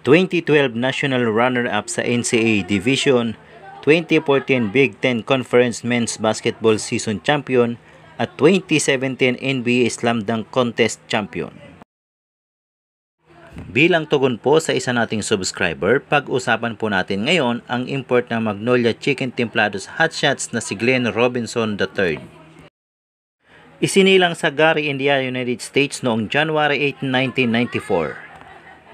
2012 National Runner-up sa NCAA Division, 2014 Big Ten Conference Men's Basketball Season Champion, at 2017 NBA Slam Dunk Contest Champion. Bilang tugon po sa isa nating subscriber, pag-usapan po natin ngayon ang import ng Magnolia Chicken Templados Hotshots na si Glenn Robinson III. Isinilang sa Gary, Indiana, United States noong January 8, 1994.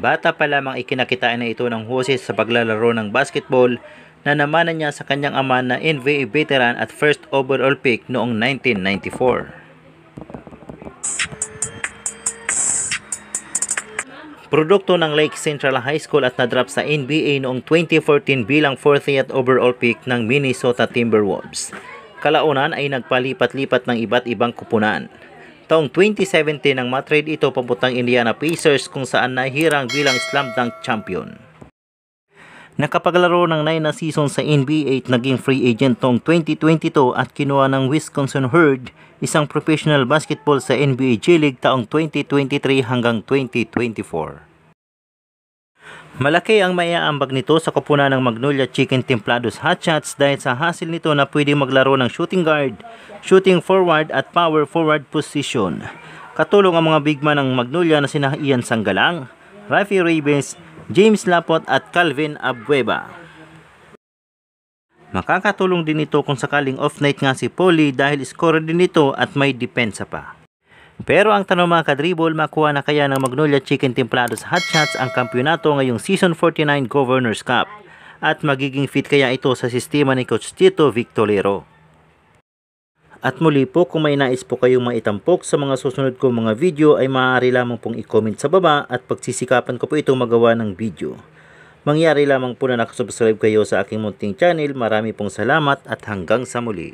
Bata pa lamang ikinakitaan na ito ng hoses sa paglalaro ng basketball na namanan niya sa kanyang ama na NBA veteran at first overall pick noong 1994. Produkto ng Lake Central High School at na-drop sa NBA noong 2014 bilang 40th overall pick ng Minnesota Timberwolves. Kalaunan ay nagpalipat-lipat ng iba't ibang kupunan. Taong 2017 nang matrade ito papuntang Indiana Pacers kung saan nahirang bilang slam dunk champion. Nakapaglaro ng 9 na season sa NBA at naging free agent noong 2022 at kinuha ng Wisconsin Herd, isang professional basketball sa NBA G-League taong 2023 hanggang 2024. Malaki ang maiaambag nito sa koponan ng Magnolia Chicken Templados Hotshots dahil sa hasil nito na pwedeng maglaro ng shooting guard, shooting forward at power forward position. Katulong ang mga big man ng Magnolia na sina Ian Sanggalang, Rafi Reyes, James Lapot at Calvin Abueva. Makakatulong din ito kung sakaling off-night nga si Paulie dahil scorer din ito at may depensa pa. Pero ang tanong mga kadribol, makuha na kaya ng Magnolia Chicken Templados Hotshots ang kampyonato ngayong Season 49 Governors Cup at magiging fit kaya ito sa sistema ni Coach Tito Victolero? At muli po, kung may nais po kayong maitampok sa mga susunod kong mga video ay maaari lamang pong i-comment sa baba at pagsisikapan ko po itong magawa ng video. Mangyari lamang po na nakasubscribe kayo sa aking munting channel. Marami pong salamat at hanggang sa muli.